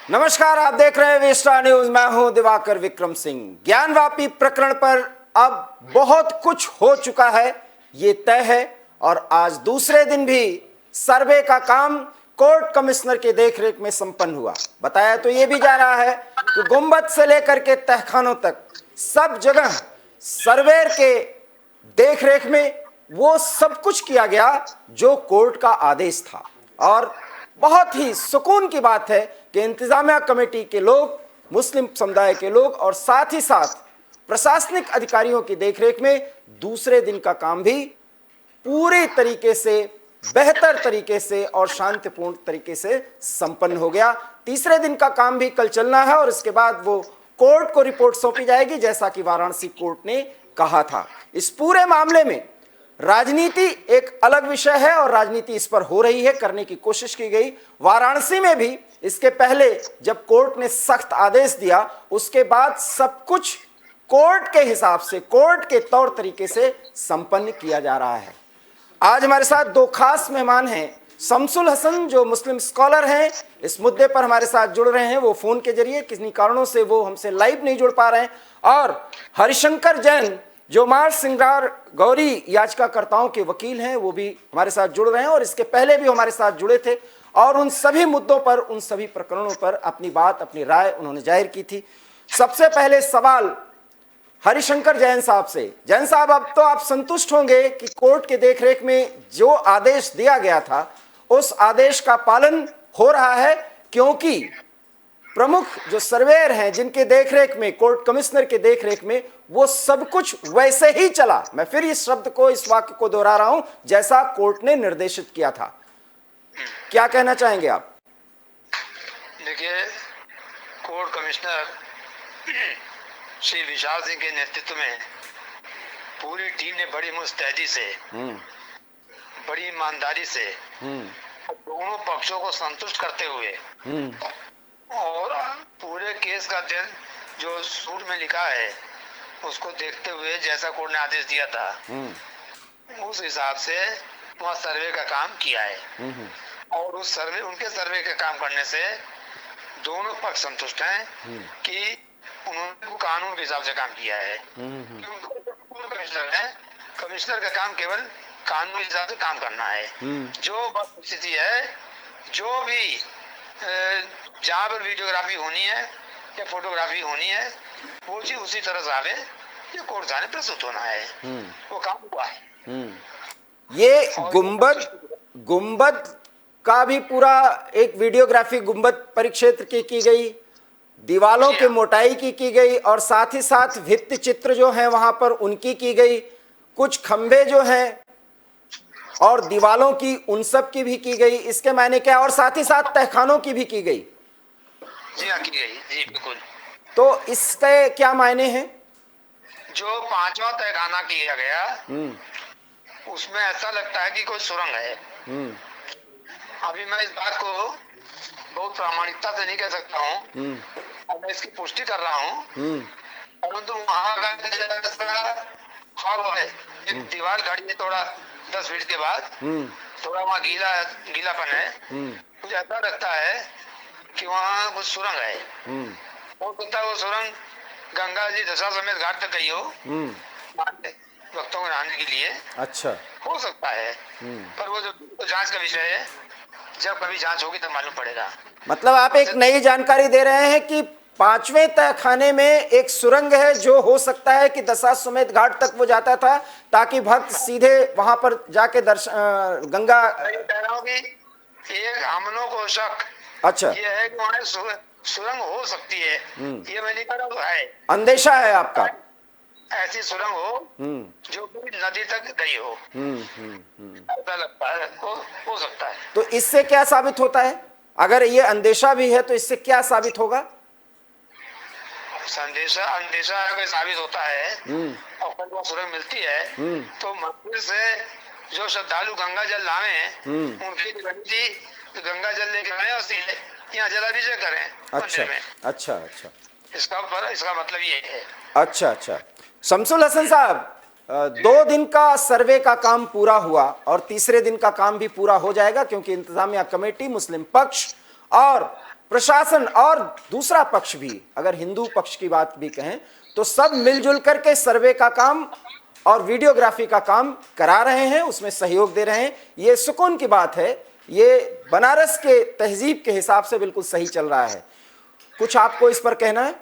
नमस्कार, आप देख रहे हैं विस्टा न्यूज। मैं हूं दिवाकर विक्रम सिंह। ज्ञानवापी प्रकरण पर अब बहुत कुछ हो चुका है, ये तय है। और आज दूसरे दिन भी सर्वे का काम कोर्ट कमिश्नर के देखरेख में संपन्न हुआ। बताया तो ये भी जा रहा है कि गुंबद से लेकर के तहखानों तक सब जगह सर्वेयर के देखरेख में वो सब कुछ किया गया जो कोर्ट का आदेश था। और बहुत ही सुकून की बात है कि इंतजामिया कमेटी के लोग, मुस्लिम समुदाय के लोग और साथ ही साथ प्रशासनिक अधिकारियों की देखरेख में दूसरे दिन का काम भी पूरी तरीके से, बेहतर तरीके से और शांतिपूर्ण तरीके से संपन्न हो गया। तीसरे दिन का काम भी कल चलना है और इसके बाद वो कोर्ट को रिपोर्ट सौंपी जाएगी, जैसा कि वाराणसी कोर्ट ने कहा था। इस पूरे मामले में राजनीति एक अलग विषय है और राजनीति इस पर हो रही है, करने की कोशिश की गई। वाराणसी में भी इसके पहले जब कोर्ट ने सख्त आदेश दिया, उसके बाद सब कुछ कोर्ट के हिसाब से, कोर्ट के तौर तरीके से संपन्न किया जा रहा है। आज हमारे साथ दो खास मेहमान हैं। शमसुल हसन जो मुस्लिम स्कॉलर हैं, इस मुद्दे पर हमारे साथ जुड़ रहे हैं। वो फोन के जरिए, किन्हीं कारणों से वो हमसे लाइव नहीं जुड़ पा रहे हैं। और हरिशंकर जैन जो मार सिंगार गौरी याचिकाकर्ताओं के वकील हैं, वो भी हमारे साथ जुड़ रहे हैं और इसके पहले भी हमारे साथ जुड़े थे और उन सभी मुद्दों पर, उन सभी प्रकरणों पर अपनी बात, अपनी राय उन्होंने जाहिर की थी। सबसे पहले सवाल हरिशंकर जैन साहब से। जैन साहब, अब तो आप संतुष्ट होंगे कि कोर्ट के देखरेख में जो आदेश दिया गया था उस आदेश का पालन हो रहा है, क्योंकि प्रमुख जो सर्वेयर हैं जिनके देखरेख में, कोर्ट कमिश्नर के देखरेख में, वो सब कुछ वैसे ही चला। मैं फिर इस शब्द को, इस वाक्य को दोहरा रहा हूं, जैसा कोर्ट ने निर्देशित किया था। क्या कहना चाहेंगे आप? देखिए, कोर्ट कमिश्नर श्री विशाल सिंह के नेतृत्व में पूरी टीम ने बड़ी मुस्तैदी से, बड़ी ईमानदारी से दोनों पक्षों को संतुष्ट करते हुए और पूरे केस का दिन जो सूट में लिखा है उसको देखते हुए, जैसा कोर्ट ने आदेश दिया था उस हिसाब से वहाँ सर्वे का काम किया है। और उस सर्वे, उनके सर्वे का काम करने से दोनों पक्ष संतुष्ट हैं कि उन्होंने कानून के हिसाब से काम किया है। कमिश्नर है, कमिश्नर का काम केवल कानून के हिसाब से काम करना है। जो स्थिति है, जो भी जहाँ पर वीडियोग्राफी होनी है या फोटोग्राफी होनी है, वो चीज उसी तरह से आवे, ये कोर्ट सामने प्रस्तुत होना है। वो काम हुआ है। ये गुंबद का भी पूरा एक वीडियोग्राफी गुंबद परिक्षेत्र की गई, दीवालों की मोटाई की गई और साथ ही साथ भित्ति चित्र जो हैं वहां पर उनकी की गई, कुछ खंभे जो हैं और दीवालों की, उन सब की भी की गई। इसके मायने क्या? और साथ ही साथ तहखानों की भी की गई। जी हाँ, की गई। जी बिल्कुल। तो इसके क्या मायने हैं? जो पांचवा तहखाना किया गया उसमें ऐसा लगता है कि कोई सुरंग है। अभी मैं इस बात को बहुत प्रामाणिकता से नहीं कह सकता हूँ और मैं इसकी पुष्टि कर रहा हूँ, परंतु वहाँ का एक दीवार खड़ी है थोड़ा 10 फीट के बाद, थोड़ा वहाँ गीलापन है। मुझे ऐसा लगता है कि वहाँ कुछ सुरंग है। हो सकता है वो सुरंग गंगा जी दशाश्वमेध घाट तक गई हो भक्तों को नहाने के लिए। अच्छा, हो सकता है, पर वो जो जांच का विषय है, जब कभी जांच होगी तब मालूम पड़ेगा। मतलब आप एक नई जानकारी दे रहे हैं कि 5वें तहखाने में एक सुरंग है जो हो सकता है कि दशाश्वमेध घाट तक वो जाता था, ताकि भक्त सीधे वहां पर जाके गंगा। कह रहा हूँ कि एक हमलों को शक अच्छा, ये है कि वहाँ सुरंग हो सकती है, ये मैं नहीं कह रहा हूँ, है अंदेशा है आपका। ऐसी सुरंग हो जो नदी तक गई हो, ऐसा लगता है, हो सकता है। तो इससे क्या साबित होता है? अगर ये अंदेशा भी है तो इससे क्या साबित होगा? अंदेशा अगर साबित होता है और कल वो सुरंग मिलती है तो मंदिर से जो श्रद्धालु गंगा जल लावे उनकी विनती गंगा जल लेके आए और सीधे यहाँ जलाभिषेक करें। अच्छा। इसका मतलब ये है। अच्छा। शमसुल हसन साहब, 2 दिन का सर्वे का काम पूरा हुआ और तीसरे दिन का काम भी पूरा हो जाएगा, क्योंकि इंतजामिया कमेटी, मुस्लिम पक्ष और प्रशासन और दूसरा पक्ष भी, अगर हिंदू पक्ष की बात भी कहें तो सब मिलजुल करके सर्वे का काम और वीडियोग्राफी का काम करा रहे हैं, उसमें सहयोग दे रहे हैं। ये सुकून की बात है, ये बनारस के तहजीब के हिसाब से बिल्कुल सही चल रहा है। कुछ आपको इस पर कहना है?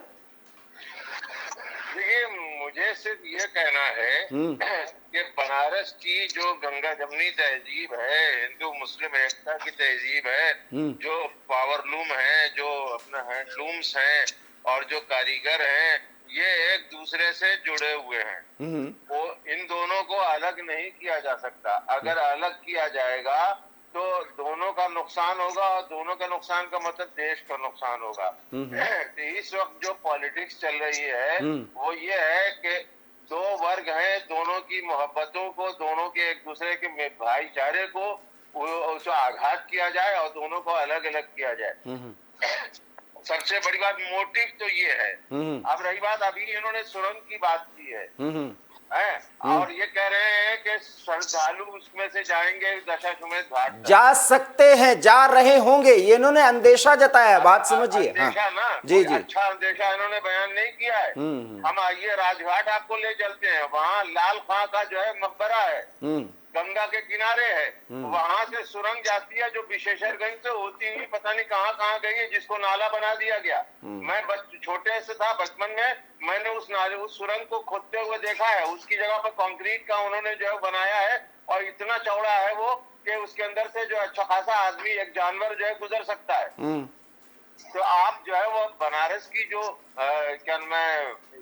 देखिए, मुझे सिर्फ ये कहना है कि बनारस की जो गंगा जमनी तहजीब है, हिंदू मुस्लिम एकता की तहजीब है, जो पावरलूम है, जो अपना हैंडलूम्स हैं और जो कारीगर हैं, ये एक दूसरे से जुड़े हुए हैं। वो इन दोनों को अलग नहीं किया जा सकता। अगर अलग किया जाएगा तो दोनों का नुकसान होगा, और दोनों का नुकसान का मतलब देश का नुकसान होगा। तो इस वक्त जो पॉलिटिक्स चल रही है वो ये है कि दो वर्ग हैं, दोनों की मोहब्बतों को, दोनों के एक दूसरे के भाईचारे को उसको आघात किया जाए और दोनों को अलग अलग किया जाए। सबसे बड़ी बात मोटिव तो ये है। अब रही बात, अभी इन्होंने सुरंग की बात की है और ये कह रहे हैं कि श्रद्धालु उसमें से जाएंगे दशाश्वमेध घाट तक। जा सकते हैं, जा रहे होंगे, ये इन्होंने अंदेशा जताया। बात समझिए। अंदेशा ना, जी जी, अच्छा अंदेशा इन्होंने बयान नहीं किया है। हम आइए राजघाट आपको ले चलते हैं, वहाँ लाल खां का जो है मकबरा है, गंगा के किनारे है, वहां से सुरंग जाती है जो विशेषरगंज से होती हुई पता नहीं कहाँ कहाँ गई है, जिसको नाला बना दिया गया। मैं छोटे से था, बचपन में मैंने उस नाले, उस सुरंग को खोदते हुए देखा है। उसकी जगह पर कंक्रीट का उन्होंने जो है बनाया है और इतना चौड़ा है वो कि उसके अंदर से जो अच्छा खासा आदमी, एक जानवर जो है गुजर सकता है। तो आप जो है वो बनारस की जो क्या मैं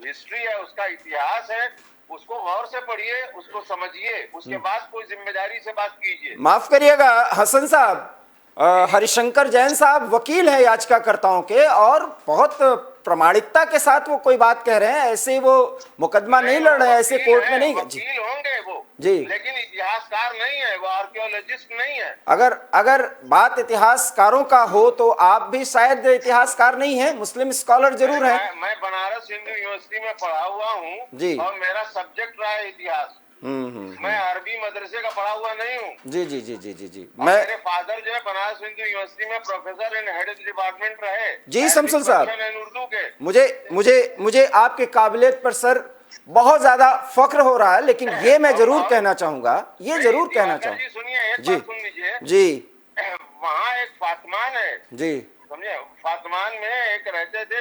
हिस्ट्री है, उसका इतिहास है, उसको गौर से पढ़िए, उसको समझिए, उसके बाद कोई जिम्मेदारी से बात कीजिए। माफ करिएगा हसन साहब, हरिशंकर जैन साहब वकील हैं याचिकाकर्ताओं के और बहुत प्रामाणिकता के साथ वो कोई बात कह रहे हैं। ऐसे वो मुकदमा नहीं लड़ रहे हैं, ऐसे कोर्ट में नहीं। वकील होंगे वो जी, लेकिन इतिहासकार नहीं है, वो आर्कियोलॉजिस्ट नहीं है। अगर बात इतिहासकारों का हो तो आप भी शायद इतिहासकार नहीं हैं, मुस्लिम स्कॉलर जरूर हैं। मैं बनारस हिंदू यूनिवर्सिटी में पढ़ा हुआ हूँ और मेरा सब्जेक्ट रहा है इतिहास। मैं अरबी मदरसे का पढ़ा हुआ नहीं हूँ। जी जी जी जी जी जी। मेरे फादर जो है बनारस हिंदू यूनिवर्सिटी में प्रोफेसर इन हेड डिपार्टमेंट रहे। जी शमसुल साहब, उर्दू के मुझे आपके काबिलियत पर सर बहुत ज्यादा फख्र हो रहा है, लेकिन ये मैं जरूर कहना चाहूंगा, ये जरूर कहना चाहूंगा। सुनिए, एक बात सुन लीजिए जी। वहाँ एक फातमान है जी, समझे, फातमान में एक रहते थे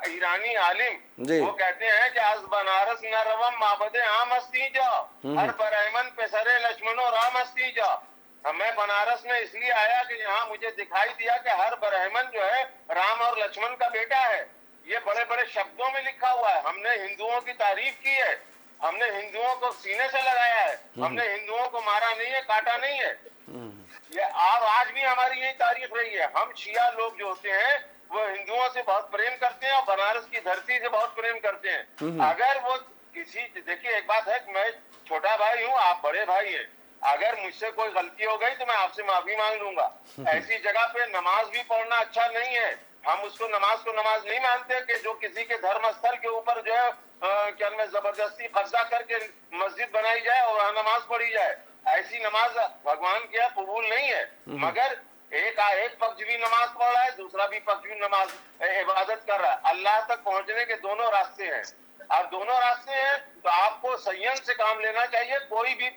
ईरानी आलिम, वो कहते हैं कि आज बनारस न रवम माबदे आम हस्ती जाओ, हर बरहमन पे सरे लक्ष्मणो राम हस्ती जाओ। मैं बनारस में इसलिए आया कि यहाँ मुझे दिखाई दिया कि हर बरहमन जो है राम और लक्ष्मण का बेटा है। ये बड़े बड़े शब्दों में लिखा हुआ है। हमने हिंदुओं की तारीफ की है, हमने हिंदुओं को सीने से लगाया है, हमने हिंदुओं को मारा नहीं है, काटा नहीं है। ये आज भी हमारी यही तारीफ रही है। हम शिया लोग जो होते हैं वो हिंदुओं से बहुत प्रेम करते हैं और बनारस की धरती से बहुत प्रेम करते हैं। अगर वो किसी, देखिए एक बात है कि मैं छोटा भाई हूँ, आप बड़े भाई हैं, अगर मुझसे कोई गलती हो गई तो मैं आपसे माफी मांग लूंगा। ऐसी जगह पे नमाज भी पढ़ना अच्छा नहीं है। हम उसको नमाज को नमाज नहीं मानते कि जो किसी के धर्म स्थल के ऊपर जो है क्या में जबरदस्ती कब्जा करके मस्जिद बनाई जाए और वहाँ नमाज पढ़ी जाए। ऐसी नमाज भगवान के यहाँ कबूल नहीं है। मगर एक पक्ष भी नमाज पढ़ रहा है, दूसरा भी पक्ष भी नमाज इबादत कर रहा है। अल्लाह तक पहुंचने के दोनों रास्ते हैं, और दोनों रास्ते हैं तो आपको संयम से काम लेना चाहिए। कोई भी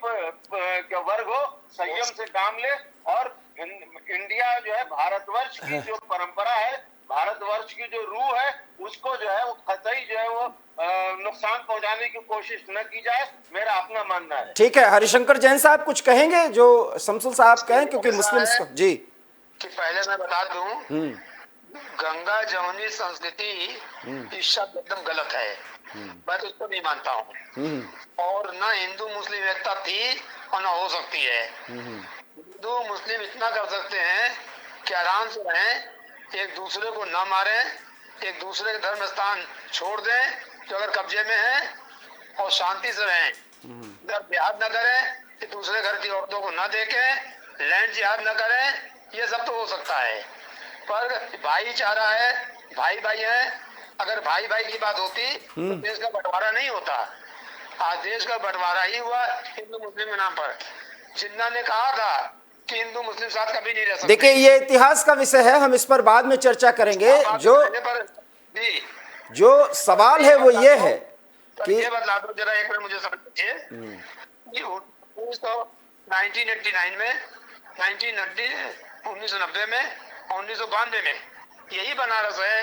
वर्ग हो, संयम से काम ले। और इंडिया जो है, भारतवर्ष की जो परंपरा है, भारतवर्ष की जो रूह है, उसको जो है वो कतई जो है वो नुकसान पहुंचाने की कोशिश न की जाए, मेरा अपना मानना है। ठीक है, हरिशंकर जैन साहब कुछ कहेंगे जो शमसुल साहब कहें, क्योंकि मुस्लिम जी कि पहले मैं बता दूं, गंगा जमुनी संस्कृति इस शब्द एकदम गलत है। मैं तो इसको नहीं मानता हूँ। और न हिंदू मुस्लिम एकता थी और न हो सकती है। हिंदू मुस्लिम इतना कर सकते हैं कि आराम से रहें, एक दूसरे को न मारें, एक दूसरे के धर्म स्थान छोड़ दें जो अगर कब्जे में है, और शांति से रहें। जिहाद न करें, एक दूसरे घर की औरतों को न देखें, लैंड जिहाद न करें, ये सब तो हो सकता है। पर भाईचारा है, भाई भाई है। अगर भाई भाई की बात होती तो देश का बंटवारा नहीं होता। आज देश का बंटवारा ही हुआ हिंदू मुस्लिम के नाम पर। जिन्ना ने कहा था कि हिंदू मुस्लिम साथ कभी नहीं रह सकते। देखिए ये इतिहास का विषय है, हम इस पर बाद में चर्चा करेंगे। जो सवाल है वो ये है कि ये बदला दो जरा, एक मिनट मुझे समझ लीजिए। 1989 में, 1990 में, 1992 में यही बनारस है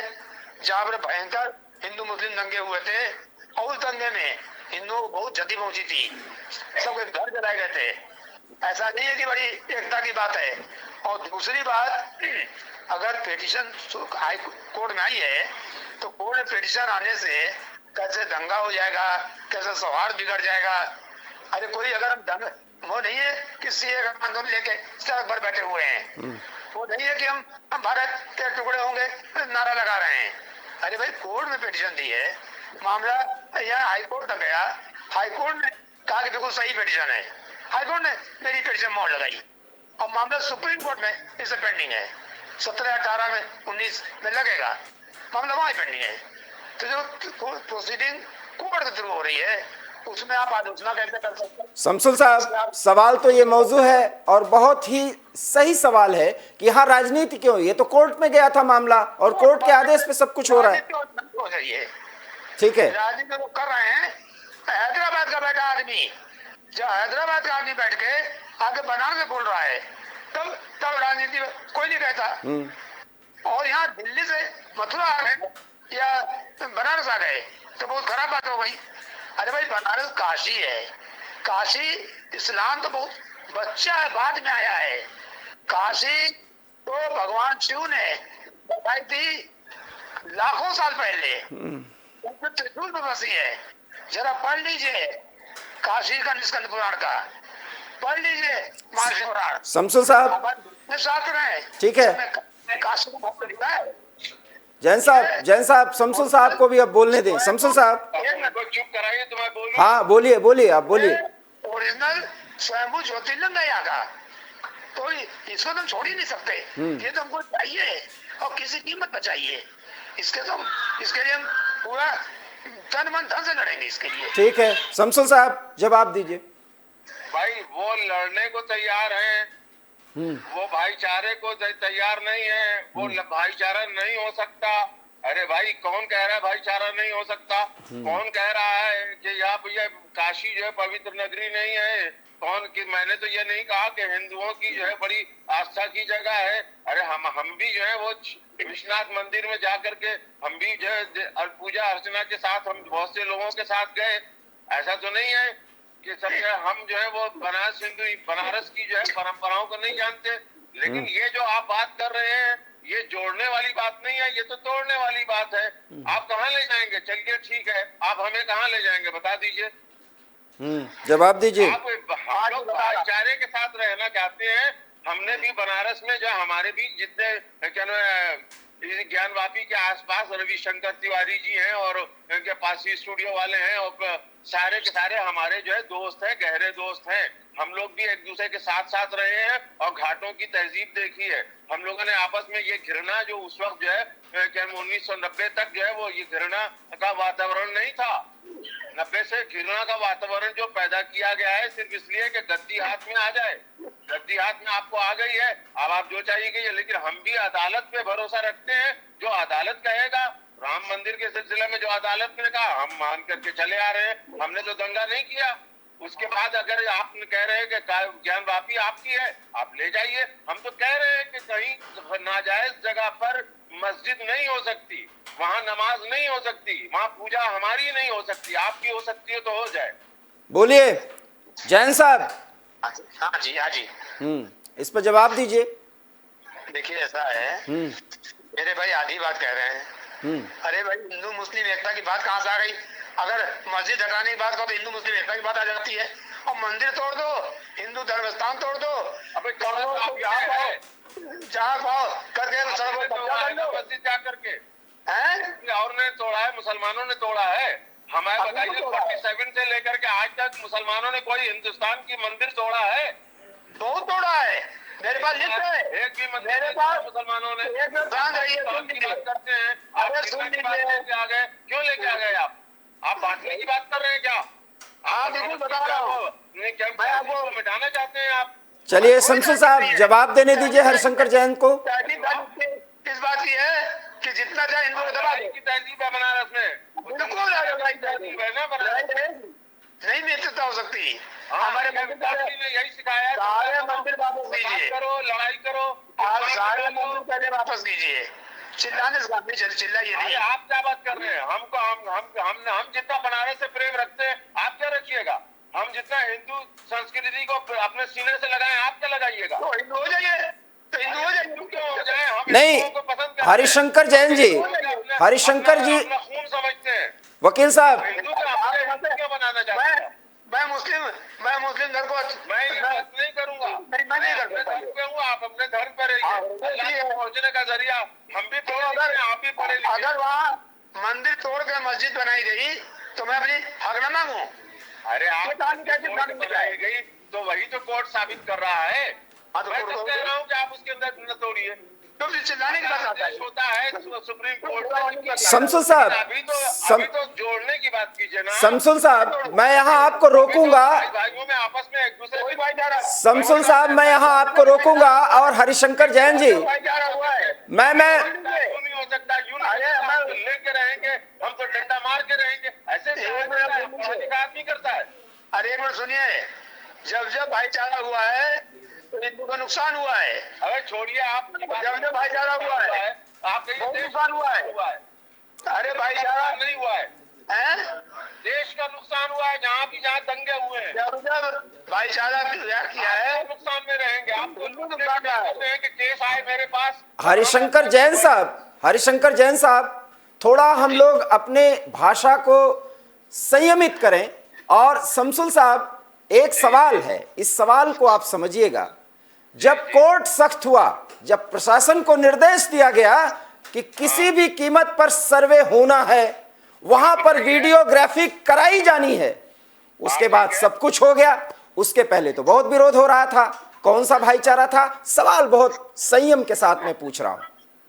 जहां पर भयंकर हिंदू मुस्लिम दंगे हुए थे, और उस दंगे में हिंदुओं को बहुत क्षति पहुंची थी, सबके घर जलाए गए थे। ऐसा नहीं है कि बड़ी एकता की बात है। और दूसरी बात, अगर पिटीशन हाई कोर्ट में आई है तो कोर्ट में पिटीशन आने से कैसे दंगा हो जाएगा, कैसे सौहार्द बिगड़ जाएगा। अरे कोई अगर दंग वो नहीं है कि सीए का कानून लेके सड़क पर बैठे हुए हैं, वो नहीं है कि हम भारत के टुकड़े होंगे नारा लगा रहे हैं। अरे भाई कोर्ट में पिटीशन दी है, मामला यहाँ हाई कोर्ट तक गया, हाई कोर्ट ने कहा कि बिल्कुल सही पिटीशन है, हाई कोर्ट ने मेरी पिटीशन मोहर लगाई, और मामला सुप्रीम कोर्ट में इसे पेंडिंग है, 17, 18 में, 19 में लगेगा, मामला वहां पेंडिंग है। तो जो प्रोसीडिंग कोर्ट के थ्रू हो रही है उसमें आप आलोचना कैसे कर सकते हैं? शमसुल साहब, सवाल तो ये मौजू है और बहुत ही सही सवाल है कि यहाँ राजनीति क्यों? ये तो कोर्ट में गया था मामला और कोर्ट के आदेश पे सब कुछ हो रहा है। ठीक है, राजनीति तो कर रहे हैं। हैदराबाद का बैठा आदमी, जब हैदराबाद का आदमी बैठ के आगे बनारस में बोल रहा है, तब राजनीति कोई नहीं कहता। और यहाँ दिल्ली से मथुरा आ गए या बनारस आ गए तो बहुत खराब बात हो गई। अरे भाई बनारस काशी है, काशी इस्लाम तो बहुत बच्चा है, बाद में आया है। काशी तो भगवान शिव ने बताई थी लाखों साल पहले, त्रिशूल में बसी है। जरा पढ़ लीजिए काशी का निष्कंद पुराण का, पढ़ लीजिए महाशिवराण। शमसुल साहब शास्त्र है, ठीक है, काशी को बहुत लिखा है। जैन साहब, शमसुल साहब को भी अब बोलने दें। शमसुल साहब चुप कराइए तो मैं बोलूं। हाँ बोलिए, आप बोलिए। ओरिजिनल स्वयंभू ज्योतिर्लिंग है यहाँ का, तो इसको तुम छोड़ ही नहीं सकते। ये तो हमको चाहिए और किसी कीमत पर चाहिए। इसके लिए हम पूरा तन मन धन से लड़ेंगे इसके लिए। ठीक है, शमसुल साहब जवाब दीजिए। भाई वो लड़ने को तैयार हैं, वो भाईचारे को तैयार नहीं है, वो भाईचारा नहीं हो सकता। अरे भाई कौन कह रहा है भाईचारा नहीं हो सकता? कौन कह रहा है कि यहाँ भैया काशी जो है पवित्र नगरी नहीं है? कौन कि मैंने तो ये नहीं कहा कि हिंदुओं की जो है बड़ी आस्था की जगह है। अरे हम भी जो है वो विश्वनाथ मंदिर में जाकर के हम भी जो है पूजा अर्चना के साथ हम बहुत से लोगों के साथ गए। ऐसा तो नहीं है कि सब हम जो है वो बनारस की जो है परंपराओं को नहीं जानते। लेकिन ये जो आप बात कर रहे हैं ये जोड़ने वाली बात नहीं है, ये तो तोड़ने वाली बात है। आप कहाँ ले जाएंगे? चलिए ठीक है, आप हमें कहाँ ले जाएंगे बता दीजिए। जवाब दीजिए। आप लोग भाईचारे के साथ रहना चाहते हैं। हमने भी बनारस में जो हमारे भी जितने क्या ज्ञानवापी के आसपास रविशंकर तिवारी जी हैं और उनके पास ही स्टूडियो वाले हैं और सारे के सारे हमारे जो है दोस्त हैं, गहरे दोस्त हैं। हम लोग भी एक दूसरे के साथ साथ रहे हैं और घाटों की तहजीब देखी है। हम लोगों ने आपस में ये घृणा जो उस वक्त जो है 1990 तक जो है वो ये घृणा का वातावरण नहीं था। 90 से घृणा का वातावरण जो पैदा किया गया है सिर्फ इसलिए कि गद्दी हाथ में आ जाए। गद्दी हाथ में आपको आ गई है, अब आप जो चाहिए गई है। लेकिन हम भी अदालत पे भरोसा रखते हैं, जो अदालत कहेगा। राम मंदिर के सिलसिले में जो अदालत ने कहा हम मान करके चले आ रहे हैं। हमने तो दंगा नहीं किया। उसके बाद अगर आप कह रहे हैं कि ज्ञानवापी आपकी है, आप ले जाइए। हम तो कह रहे हैं कि कहीं नाजायज जगह पर मस्जिद नहीं हो सकती, वहाँ नमाज नहीं हो सकती, वहाँ पूजा हमारी नहीं हो सकती, आपकी हो सकती है तो हो जाए। बोलिए जैन साहब। हाँ जी। इस पर जवाब दीजिए। देखिए ऐसा है, मेरे भाई आधी बात कह रहे हैं। अरे भाई हिंदू मुस्लिम एकता की बात कहाँ से आ गई? अगर मस्जिद हटाने की बात करो तो हिंदू मुस्लिम एकता की बात आ जाती है। और मंदिर तोड़ दो, हिंदू धर्म स्थान तोड़ दो, अबे जहाँ पाओ करके मस्जिद जा करके हैं। और ने तोड़ा है, मुसलमानों ने तोड़ा है। हमें बताइए 47 से लेकर के आज तक मुसलमानों ने कोई हिंदुस्तान की मंदिर तोड़ा है? बहुत तोड़ा है। मेरे पास लिस्ट है, एक भी मंदिर मेरे पास मुसलमानों ने बात करते हैं। आ गए क्यों लेके आ गए आप बांटने की बात कर रहे हैं क्या? हाँ बिल्कुल बता रहा हूँ। क्या मैं आपको मिटाना चाहते हैं आप? चलिए शमसुल साहब जवाब देने दीजिए हरिशंकर जैन को। किस बात की है कि जितना चाहे हिंदू दबा की तहजीब है बनारस में, बिल्कुल नहीं नेतृत्व हो सकती। हमारे मंदिर ने यही सिखाया, सारे मंदिर वापस करो, लड़ाई करो, सारे मंदिर पहले वापस कीजिए। चिल्लाने से चिल्लाइए नहीं। आप क्या बात कर रहे हैं? हमको हम जितना बनारस से प्रेम रखते हैं आप क्या रखिएगा? हम जितना हिंदू संस्कृति को अपने सीने से लगाएं आप क्या लगाइएगा? तो हिंदू हो जाइए, तो हिंदू हो जाइए, क्यों हो जाए? हम नहीं, हरिशंकर जैन जी, हरिशंकर जी खून समझते हैं। वकील साहब, हिंदू क्या बनाना चाहते हैं? मैं मुस्लिम धर्म को मैं नहीं करूंगा, मैं नहीं करूंगा। आप अपने धर्म पर रहिए, पहुंचने का जरिया हम भी पढ़े, आप भी पढ़े। अगर वहाँ मंदिर तोड़ कर मस्जिद बनाई गई तो मैं अपनी हक न मांगू? अरे आप बनाई गई तो वही तो कोर्ट साबित कर रहा है। मैं तो कह रहा हूँ कि आप उसके अंदर न तोड़िए, तो चिल्लाने की बात होता है सुप्रीम कोर्ट। शमसुल साहब, अभी तो जोड़ने की बात कीजिए ना। शमसुल साहब मैं यहाँ आपको रोकूंगा। भाइयों में आपस में एक दूसरे की भाईचारा। शमसुल साहब मैं यहाँ आपको रोकूंगा। और हरिशंकर जैन जी, भाईचारा हुआ है। मैं नहीं हो सकता, यूं लेके रहेंगे हम तो डंडा मार के रहेंगे, ऐसे आदमी करता है। अरे एक मिनट सुनिए, जब भाईचारा हुआ है तो हिंदू का नुकसान हुआ है। अरे छोड़िए आप, जब भाईचारा हुआ है आप नुकसान हुआ है। अरे भाईचारा नहीं हुआ है, देश का नुकसान हुआ है। जहाँ दंगे हुए हैं, जब भाईचारा किया है नुकसान में रहेंगे। आप कि केस आए मेरे पास। हरिशंकर जैन साहब थोड़ा हम लोग अपने भाषा को संयमित करें। और शमसुल साहब एक सवाल है, इस सवाल को आप समझिएगा। जब कोर्ट सख्त हुआ, जब प्रशासन को निर्देश दिया गया कि किसी भी कीमत पर सर्वे होना है, वहां पर वीडियोग्राफी कराई जानी है, उसके बाद सब कुछ हो गया। उसके पहले तो बहुत विरोध हो रहा था। कौन सा भाईचारा था? सवाल बहुत संयम के साथ मैं पूछ रहा हूं।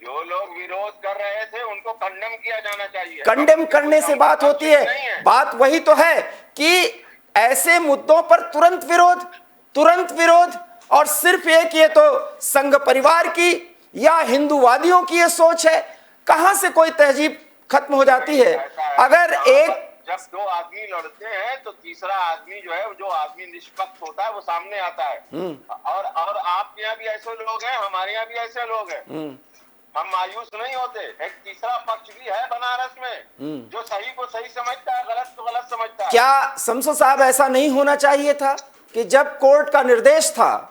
जो लोग विरोध कर रहे थे उनको कंडेम किया जाना चाहिए। कंडेम करने से बात होती है? बात वही तो है कि ऐसे मुद्दों पर तुरंत विरोध। और सिर्फ एक ये तो संघ परिवार की या हिंदूवादियों की ये सोच है। कहां से कोई तहजीब खत्म हो जाती है? अगर जब दो आदमी लड़ते हैं तो तीसरा आदमी जो है, जो आदमी निष्पक्ष होता है वो सामने आता है। और आपके यहाँ भी ऐसे लोग हैं, हमारे यहाँ भी ऐसे लोग हैं। हम मायूस नहीं होते। एक तीसरा पक्ष भी है बनारस में जो सही को सही समझता है, गलत को गलत समझता है। क्या शमसुल साहब ऐसा नहीं होना चाहिए था कि जब कोर्ट का निर्देश था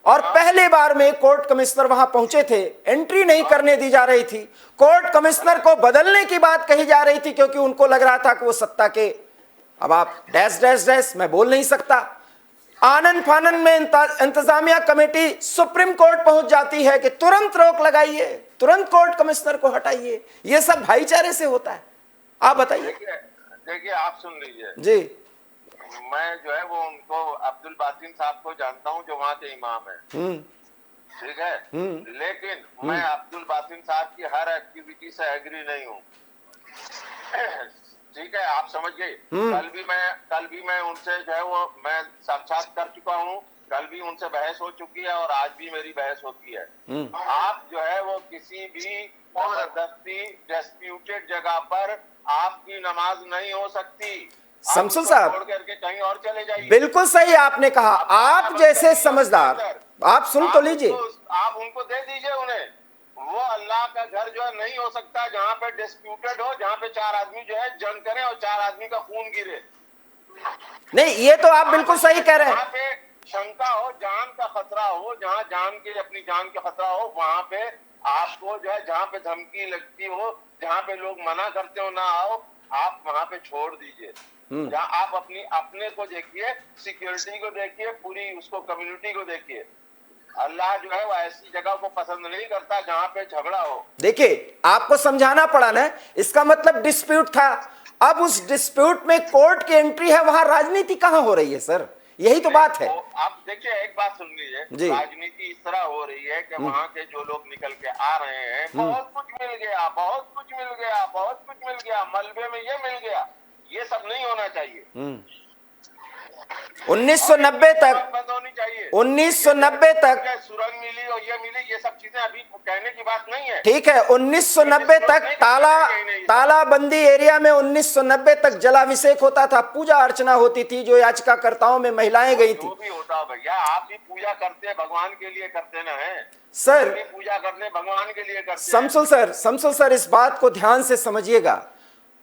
और पहले बार में कोर्ट कमिश्नर वहां पहुंचे थे, एंट्री नहीं करने दी जा रही थी, कोर्ट कमिश्नर को बदलने की बात कही जा रही थी क्योंकि उनको लग रहा था कि वो सत्ता के, अब आप डैश डैश डैश मैं बोल नहीं सकता, आनन फानन में इंतजामिया कमेटी सुप्रीम कोर्ट पहुंच जाती है कि तुरंत रोक लगाइए, तुरंत कोर्ट कमिश्नर को हटाइए। ये सब भाईचारे से होता है? आप बताइए। देखिए आप सुन लीजिए जी। मैं जो है वो उनको अब्दुल बासिम साहब को जानता हूँ जो वहाँ के इमाम है, ठीक है। लेकिन मैं अब्दुल बासिम साहब की हर एक्टिविटी से एग्री नहीं हूँ, ठीक है, आप समझ गए। कल भी मैं उनसे जो है वो मैं साक्षात कर चुका हूँ, कल भी उनसे बहस हो चुकी है और आज भी मेरी बहस होती है। आप जो है वो किसी भी जबरदस्ती डिस्प्यूटेड जगह पर आपकी नमाज नहीं हो सकती। शमसुल साहब छोड़ करके कहीं और चले जाइए। बिल्कुल सही आपने कहा। आप जैसे समझदार, आप सुन तो लीजिए। आप उनको दे दीजिए उन्हें। वो अल्लाह का घर जो है नहीं हो सकता जहाँ पे डिस्प्यूटेड हो, जहाँ पे चार आदमी जो है जंग करें और चार आदमी का खून गिरे। नहीं, ये तो आप बिल्कुल सही कह रहे हैं। जहाँ पे शंका हो, जान का खतरा हो, जहाँ अपनी जान का खतरा हो, वहां पे आपको जो है, जहाँ पे धमकी लगती हो, जहाँ पे लोग मना करते हो ना आओ, आप वहां पे छोड़ दीजिए। जहाँ आप अपने को देखिए, सिक्योरिटी को देखिए, पूरी उसको कम्युनिटी को देखिए। अल्लाह जो है वो ऐसी जगह को पसंद नहीं करता जहाँ पे झगड़ा हो। देखिए आपको समझाना पड़ा ना, इसका मतलब डिस्प्यूट था। अब उस डिस्प्यूट में कोर्ट की एंट्री है, वहां राजनीति कहाँ हो रही है सर? यही तो बात है। आप देखिए, एक बात सुन लीजिए, राजनीति इस तरह हो रही है कि वहाँ के जो लोग निकल के आ रहे हैं, बहुत कुछ मिल गया, बहुत कुछ मिल गया, बहुत कुछ मिल गया, मलबे में ये मिल गया, ये सब नहीं होना चाहिए। 1990 तक बंद होनी चाहिए। 1990 तक सुरंग मिली और ये मिली, ये सब चीजें अभी कहने की बात नहीं है। ठीक है, 1990 तक तालाबंदी एरिया में 1990 तक जलाभिषेक होता था, पूजा अर्चना होती थी, जो याचिकाकर्ताओं में महिलाएं गई थी। जो भी होता भैया, आप भी पूजा करते हैं, भगवान के लिए करते ना है सर, पूजा करते भगवान के लिए करते। शमसुल सर इस बात को ध्यान से समझिएगा।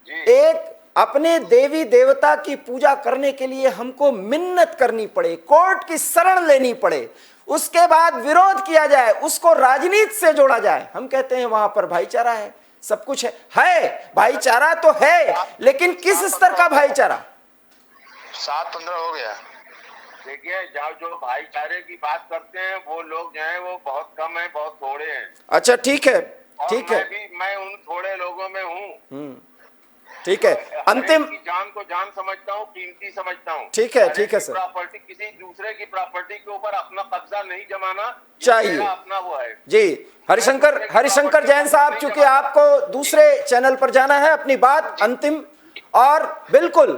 जी। एक अपने देवी देवता की पूजा करने के लिए हमको मिन्नत करनी पड़े, कोर्ट की शरण लेनी पड़े, उसके बाद विरोध किया जाए, उसको राजनीति से जोड़ा जाए। हम कहते हैं वहां पर भाईचारा है, सब कुछ है, भाईचारा तो है, लेकिन किस स्तर का भाईचारा? 7-15 हो गया। देखिए, जो भाईचारे की बात करते हैं वो लोग जो है वो बहुत कम है, बहुत थोड़े हैं। अच्छा ठीक है, ठीक है, मैं उन थोड़े लोगों में हूँ। ठीक है, अंतिम की जान को जान समझता हूँ, कीमती समझता हूँ। ठीक है सर। प्रॉपर्टी, किसी दूसरे की प्रॉपर्टी के ऊपर अपना कब्जा नहीं जमाना चाहिए, अपना वो है जी। हरिशंकर जैन साहब, चूंकि आपको दूसरे चैनल पर जाना है, अपनी बात अंतिम और बिल्कुल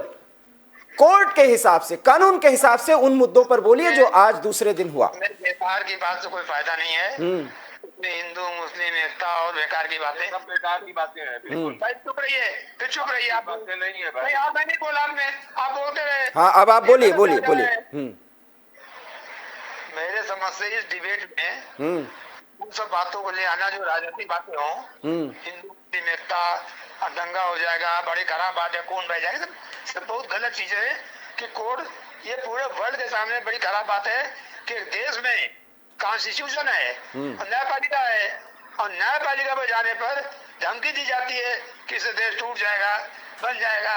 कोर्ट के हिसाब से, कानून के हिसाब से उन मुद्दों पर बोलिए जो आज दूसरे दिन हुआ। बेकार की बात से कोई फायदा नहीं है। हिंदू मुस्लिम एकता और बेकार की बातें, सब बेकार की बातें हैं। बिल्कुल भाई चुप रहिए, फिर चुप रहिए। आप बातें नहीं है भाई। आप नहीं बोला आपने, आप बोलते रहे। हाँ, अब आप बोलिए। मेरे समझ से इस डिबेट में उन सब बातों को ले आना जो राजनीतिक बातें हों, हिंदू मुस्लिम एकता, दंगा हो जाएगा, बड़ी खराब बात है, कौन बह जाएगा, सब बहुत गलत चीजें है। कि कोर्ट, ये पूरे वर्ल्ड के सामने बड़ी खराब बात है कि देश में कॉन्स्टिट्यूशन है, न्यायपालिका है, और न्यायपालिका पर जाने पर धमकी दी जाती है कि इससे देश टूट जाएगा, बन जाएगा,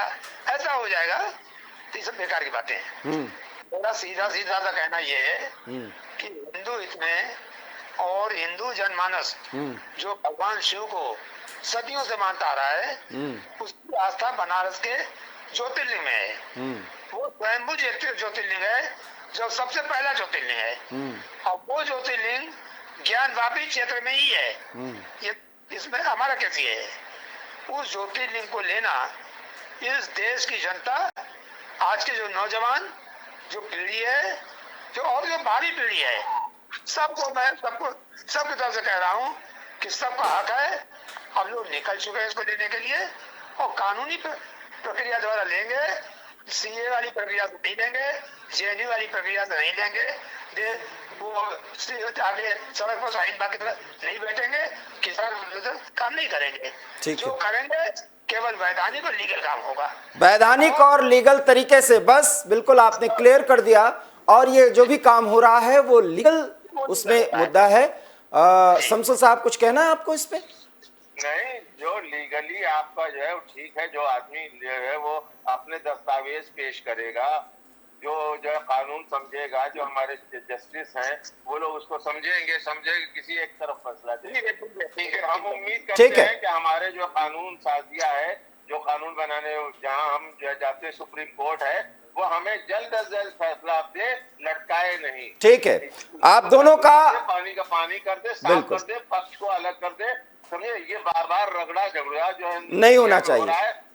ऐसा हो जाएगा। तो ये सब बेकार की बातें हैं। मेरा सीधा सा कहना ये है कि हिंदू इसमें और हिंदू जनमानस जो भगवान शिव को सदियों से मानता आ रहा है, उसकी आस्था बनारस के ज्योतिर्लिंग में है। वो स्वयंभू ज्योतिर्लिंग है, जो सबसे पहला ज्योतिर्लिंग है, और वो ज्योतिर्लिंग ज्ञानवापी क्षेत्र में ही है। ये इसमें हमारा कैसी है? उस ज्योतिर्लिंग को लेना, इस देश की जनता, आज के जो नौजवान, जो पीढ़ी है, जो बाहरी पीढ़ी है, सबकी तरफ से कह रहा हूँ कि सबका हक है। अब लोग निकल चुके हैं इसको लेने के लिए, और कानूनी प्रक्रिया द्वारा लेंगे। सीए वाली प्रक्रिया से नहीं लेंगे, जेएनयू वाली प्रक्रिया से नहीं लेंगे, वो आगे सड़क पर साहिबा की तरह नहीं बैठेंगे, किसान काम नहीं करेंगे। जो करेंगे केवल वैधानिक और लीगल काम होगा, वैधानिक और लीगल तरीके से। बस बिल्कुल आपने क्लियर कर दिया। और ये जो भी काम हो रहा है वो लीगल उसमें मुद्दा है। शमसुल साहब, कुछ कहना है आपको इस पे? नहीं, जो लीगली आपका जो है ठीक है, जो आदमी जो है वो अपने दस्तावेज पेश करेगा, जो कानून समझेगा, जो हमारे जस्टिस हैं वो लोग उसको समझेंगे, किसी एक तरफ फैसला देंगे। ठीक है, हम उम्मीद करते हैं कि हमारे जो कानून साजिया है, जो कानून बनाने जहां हम जाते हैं, सुप्रीम कोर्ट है, वो हमें जल्द अज जल्द फैसला दे, लटकाए नहीं। ठीक है, आप दोनों का पानी का पानी कर दे, साफ कर दे, पक्ष को अलग कर दे। समझे, ये बार रगड़ा झगड़ा जो है नहीं होना चाहिए,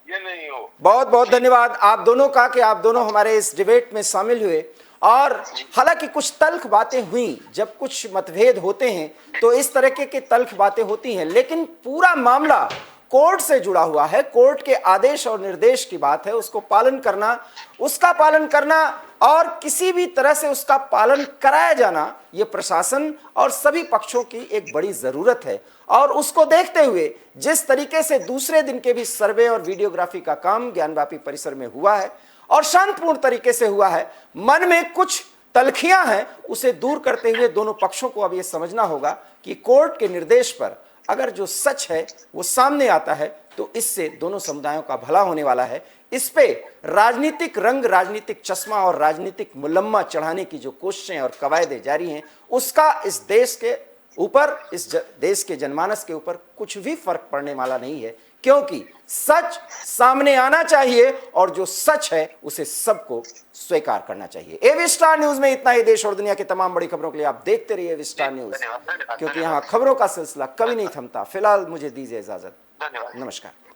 ये नहीं हो। बहुत बहुत धन्यवाद आप दोनों का कि आप दोनों हमारे इस डिबेट में शामिल हुए। और हालांकि कुछ तल्ख बातें हुई, जब कुछ मतभेद होते हैं तो इस तरह की तल्ख बातें होती हैं, लेकिन पूरा मामला कोर्ट से जुड़ा हुआ है। कोर्ट के आदेश और निर्देश की बात है, उसको पालन करना, उसका पालन करना और किसी भी तरह से उसका पालन कराया जाना, ये प्रशासन और सभी पक्षों की एक बड़ी जरूरत है। और उसको देखते हुए जिस तरीके से दूसरे दिन के भी सर्वे और वीडियोग्राफी का काम ज्ञानवापी परिसर में हुआ है और शांतिपूर्ण तरीके से हुआ है, मन में कुछ तलखियां हैं, उसे दूर करते हुए दोनों पक्षों को अब यह समझना होगा कि कोर्ट के निर्देश पर अगर जो सच है वो सामने आता है तो इससे दोनों समुदायों का भला होने वाला है। इस पे राजनीतिक रंग, राजनीतिक चश्मा और राजनीतिक मुलम्मा चढ़ाने की जो कोशिशें और कवायदे जारी हैं, उसका इस देश के ऊपर, इस देश के जनमानस के ऊपर कुछ भी फर्क पड़ने वाला नहीं है, क्योंकि सच सामने आना चाहिए और जो सच है उसे सबको स्वीकार करना चाहिए। एवी स्टार न्यूज में इतना ही। देश और दुनिया की तमाम बड़ी खबरों के लिए आप देखते रहिए एवी स्टार न्यूज, क्योंकि यहाँ खबरों का सिलसिला कभी नहीं थमता। फिलहाल मुझे दीजिए इजाजत, नमस्कार।